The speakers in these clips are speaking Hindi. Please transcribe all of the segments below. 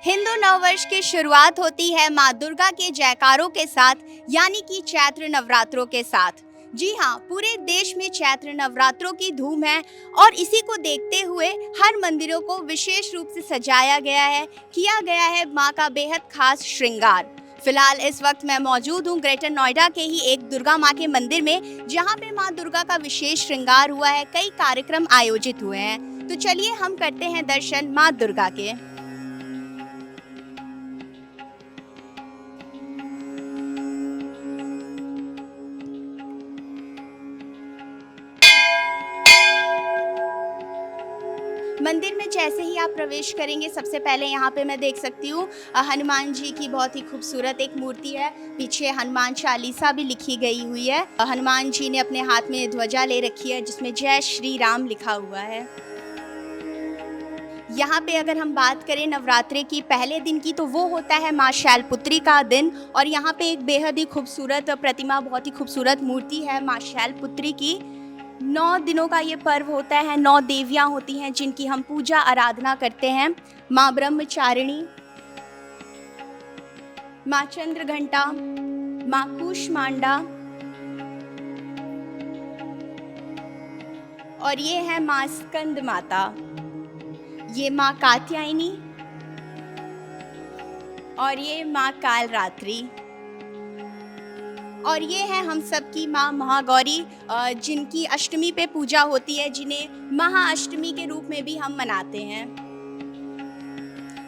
हिंदू नववर्ष की शुरुआत होती है माँ दुर्गा के जयकारों के साथ, यानी कि चैत्र नवरात्रों के साथ। जी हाँ, पूरे देश में चैत्र नवरात्रों की धूम है और इसी को देखते हुए हर मंदिरों को विशेष रूप से सजाया गया है, किया गया है माँ का बेहद खास श्रृंगार। फिलहाल इस वक्त मैं मौजूद हूँ ग्रेटर नोएडा के ही एक दुर्गा माँ के मंदिर में, जहाँ पे माँ दुर्गा का विशेष श्रृंगार हुआ है, कई कार्यक्रम आयोजित हुए हैं। तो चलिए हम करते हैं दर्शन माँ दुर्गा के। मंदिर में जैसे ही आप प्रवेश करेंगे, सबसे पहले यहाँ पे मैं देख सकती हूँ हनुमान जी की बहुत ही खूबसूरत एक मूर्ति है। पीछे हनुमान चालीसा भी लिखी गई हुई है। हनुमान जी ने अपने हाथ में ध्वजा ले रखी है जिसमें जय श्री राम लिखा हुआ है। यहाँ पे अगर हम बात करें नवरात्रे की पहले दिन की, तो वो होता है माँ शैलपुत्री का दिन। और यहाँ पे एक बेहद ही खूबसूरत प्रतिमा, बहुत ही खूबसूरत मूर्ति है माँ शैलपुत्री की। 9 दिनों का ये पर्व होता है, 9 देवियाँ होती हैं जिनकी हम पूजा आराधना करते हैं। माँ ब्रह्मचारिणी, माँ चंद्रघंटा, माँ कूष्मांडा और ये है माँ स्कंद माता। ये माँ कात्यायनी और ये माँ कालरात्रि और ये है हम सबकी माँ महागौरी, जिनकी अष्टमी पे पूजा होती है, जिन्हें महाअष्टमी के रूप में भी हम मनाते हैं।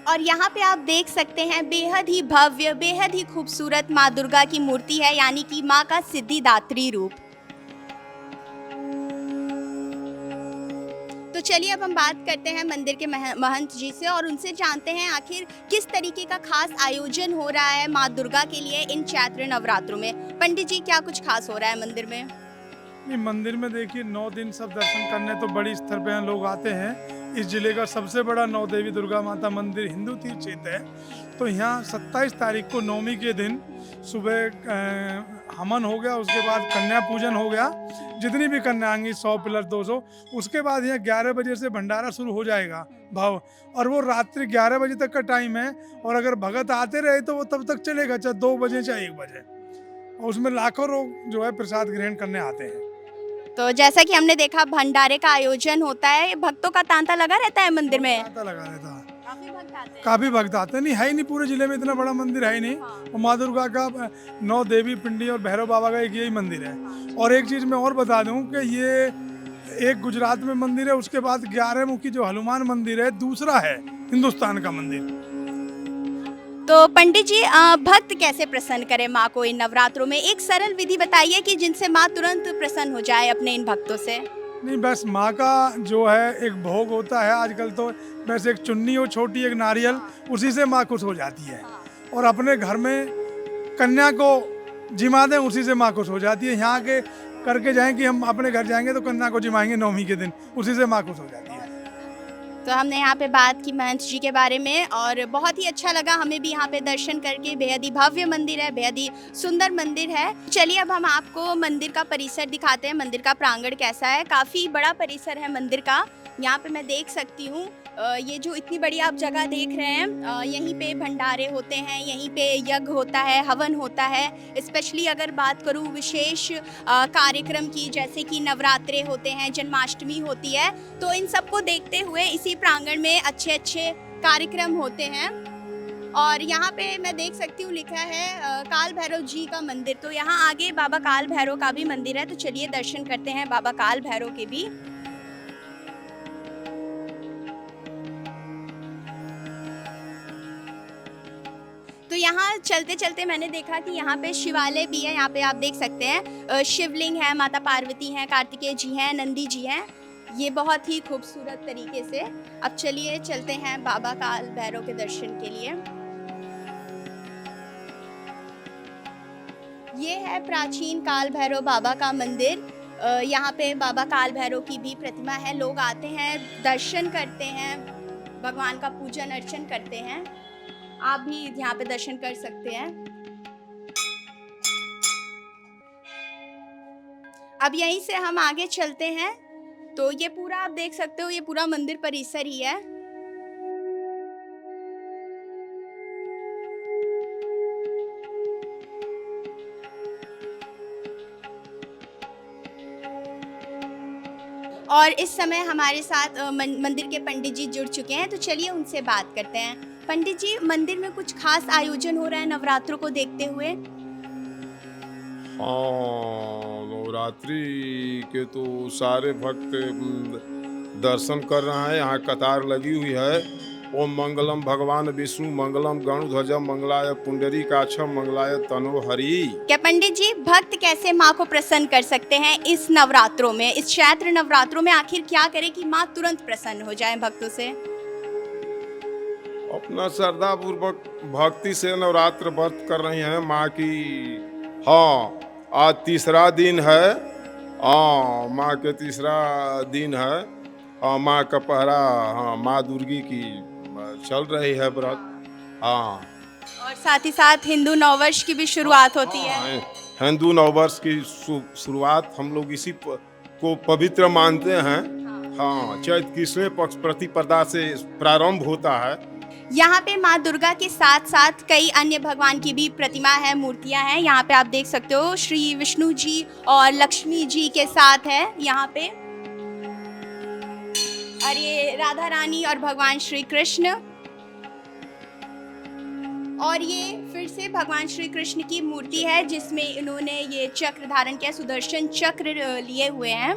और यहाँ पे आप देख सकते हैं बेहद ही भव्य, बेहद ही खूबसूरत माँ दुर्गा की मूर्ति है, यानी कि माँ का सिद्धिदात्री रूप। तो चलिए अब हम बात करते हैं मंदिर के महंत जी से और उनसे जानते हैं आखिर किस तरीके का खास आयोजन हो रहा है माँ दुर्गा के लिए इन चैत्र नवरात्रों में। पंडित जी, क्या कुछ खास हो रहा है मंदिर में? नहीं, मंदिर में देखिए 9 दिन सब दर्शन करने तो बड़ी स्तर पे यहाँ लोग आते हैं। इस जिले का सबसे बड़ा 9 देवी दुर्गा माता मंदिर हिंदू तीर्थ क्षेत्र है। तो यहाँ 27 तारीख को नवमी के दिन सुबह हवन हो गया, उसके बाद कन्या पूजन हो गया। जितनी भी कन्या आएंगी 100 प्लस 200, उसके बाद यहाँ 11 बजे से भंडारा शुरू हो जाएगा भाव, और वो रात्रि 11 बजे तक का टाइम है। और अगर भगत आते रहे तो वो तब तक चलेगा, चाहे 2 बजे चाहे 1 बजे। और उसमें लाखों लोग जो है प्रसाद ग्रहण करने आते हैं। तो जैसा कि हमने देखा भंडारे का आयोजन होता है, भक्तों का तांता लगा रहता है मंदिर में। तांता लगा रहता है। काफी भक्त आते हैं। काफी भक्त आते हैं। नहीं है ही नहीं, पूरे जिले में इतना बड़ा मंदिर है ही नहीं। हाँ। और माँ दुर्गा का 9 देवी पिंडी और भैरव बाबा का एक यही मंदिर है। और एक चीज मैं और बता दूं कि ये एक गुजरात में मंदिर है, उसके बाद 11 मुखी जो हनुमान मंदिर है दूसरा है हिंदुस्तान का मंदिर। तो पंडित जी, भक्त कैसे प्रसन्न करें माँ को इन नवरात्रों में? एक सरल विधि बताइए कि जिनसे माँ तुरंत प्रसन्न हो जाए अपने इन भक्तों से। नहीं, बस माँ का जो है एक भोग होता है आजकल, तो बस एक चुन्नी हो छोटी, एक नारियल, उसी से माँ खुश हो जाती है। और अपने घर में कन्या को जिमा दें, उसी से माँ खुश हो जाती है। यहाँ के करके जाएं कि हम अपने घर जाएंगे तो कन्या को जिमाएंगे नवमी के दिन, उसी से माँ खुश हो जाती है। तो हमने यहाँ पे बात की महंत जी के बारे में और बहुत ही अच्छा लगा हमें भी यहाँ पे दर्शन करके। बेहद ही भव्य मंदिर है, बेहद ही सुंदर मंदिर है। चलिए अब हम आपको मंदिर का परिसर दिखाते हैं, मंदिर का प्रांगण कैसा है। काफ़ी बड़ा परिसर है मंदिर का। यहाँ पे मैं देख सकती हूँ ये जो इतनी बड़ी आप जगह देख रहे हैं, यहीं पे भंडारे होते हैं, यहीं पे यज्ञ होता है, हवन होता है। स्पेशली अगर बात करूँ विशेष कार्यक्रम की, जैसे कि नवरात्रे होते हैं, जन्माष्टमी होती है, तो इन सबको देखते हुए इसी प्रांगण में अच्छे अच्छे कार्यक्रम होते हैं। और यहाँ पे मैं देख सकती हूँ लिखा है काल भैरव जी का मंदिर। तो यहाँ आगे बाबा काल भैरव का भी मंदिर है, तो चलिए दर्शन करते हैं बाबा काल भैरव के भी। तो यहाँ चलते चलते मैंने देखा कि यहाँ पे शिवालय भी है। यहाँ पे आप देख सकते हैं शिवलिंग है, माता पार्वती हैं, कार्तिकेय जी हैं, नंदी जी हैं। ये बहुत ही खूबसूरत तरीके से। अब चलिए चलते हैं बाबा काल भैरव के दर्शन के लिए। ये है प्राचीन काल भैरव बाबा का मंदिर। यहाँ पे बाबा काल भैरव की भी प्रतिमा है। लोग आते हैं, दर्शन करते हैं, भगवान का पूजन अर्चन करते हैं। आप भी यहाँ पे दर्शन कर सकते हैं। अब यहीं से हम आगे चलते हैं। तो ये पूरा आप देख सकते हो, ये पूरा मंदिर परिसर ही है। और इस समय हमारे साथ मंदिर के पंडित जी जुड़ चुके हैं, तो चलिए उनसे बात करते हैं। पंडित जी, मंदिर में कुछ खास आयोजन हो रहा है नवरात्रों को देखते हुए? हाँ, नवरात्रि के तो सारे भक्त दर्शन कर रहे हैं। यहाँ कतार लगी हुई है। ओम मंगलम भगवान विष्णु मंगलम गणध्वजम मंगलाय पुंडरीकाक्षम मंगलाय तनो हरि। क्या पंडित जी, भक्त कैसे माँ को प्रसन्न कर सकते हैं इस नवरात्रों में, इस चैत्र नवरात्रों में? आखिर क्या करें कि माँ तुरंत प्रसन्न हो जाए भक्तों से? अपना श्रद्धा पूर्वक भक्ति से नवरात्र व्रत कर रही हैं माँ की। हाँ, आज तीसरा दिन है। हाँ, माँ के तीसरा दिन है। हाँ, माँ का पहरा, हाँ, माँ दुर्गी की चल रही है व्रत। हाँ, और साथ ही साथ हिंदू नववर्ष की भी शुरुआत होती है। हाँ, हिंदू नववर्ष की शुरुआत हम लोग इसी को पवित्र मानते हैं। हाँ, चैत्र कृष्ण पक्ष प्रतिपदा से प्रारंभ होता है। यहाँ पे माँ दुर्गा के साथ साथ कई अन्य भगवान की भी प्रतिमा है, मूर्तियाँ हैं। यहाँ पे आप देख सकते हो श्री विष्णु जी और लक्ष्मी जी के साथ है यहाँ पे, और ये राधा रानी और भगवान श्री कृष्ण। और ये फिर से भगवान श्री कृष्ण की मूर्ति है जिसमें इन्होंने ये चक्र धारण किया, सुदर्शन चक्र लिए हुए हैं।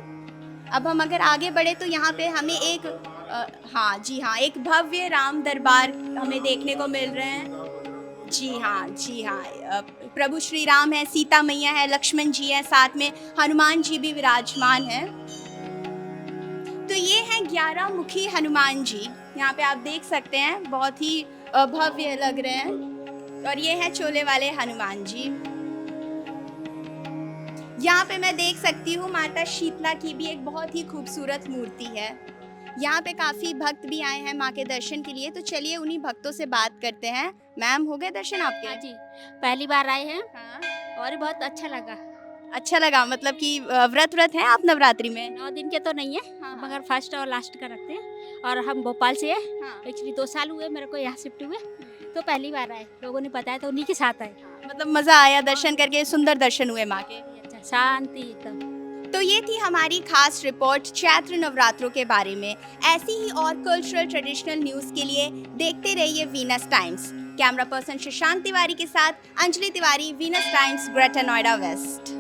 अब हम अगर आगे बढ़े तो यहाँ पे हमें एक हाँ जी हाँ, एक भव्य राम दरबार हमें देखने को मिल रहे हैं। जी हाँ, जी हाँ, प्रभु श्री राम है, सीता मैया है, लक्ष्मण जी है, साथ में हनुमान जी भी विराजमान हैं। तो ये हैं 11 मुखी हनुमान जी। यहाँ पे आप देख सकते हैं, बहुत ही भव्य लग रहे हैं। और ये है चोले वाले हनुमान जी। यहाँ पे मैं देख सकती हूँ माता शीतला की भी एक बहुत ही खूबसूरत मूर्ति है। यहाँ पे काफी भक्त भी आए हैं माँ के दर्शन के लिए, तो चलिए उन्हीं भक्तों से बात करते हैं। मैम, हो गए दर्शन आपके? हाँ जी, पहली बार आए हैं हाँ। और बहुत अच्छा लगा। अच्छा लगा, मतलब कि व्रत हैं आप नवरात्रि में? 9 दिन के तो नहीं है, हाँ, हाँ। मगर फर्स्ट और लास्ट का रखते हैं। और हम भोपाल से हैं। हाँ। एक्चुअली 2 साल हुए मेरे को यहाँ शिफ्ट हुए, तो पहली बार आए। लोगों ने बताया तो उन्हीं के साथ आए। मतलब मजा आया दर्शन करके, सुंदर दर्शन हुए माँ के? अच्छा, शांति एकदम। तो ये थी हमारी खास रिपोर्ट चैत्र नवरात्रों के बारे में। ऐसी ही और कल्चरल ट्रेडिशनल न्यूज़ के लिए देखते रहिए Venus Times. Camera person Shashank Tiwari के साथ Anjali Tiwari, Venus Times, Greater Noida waste.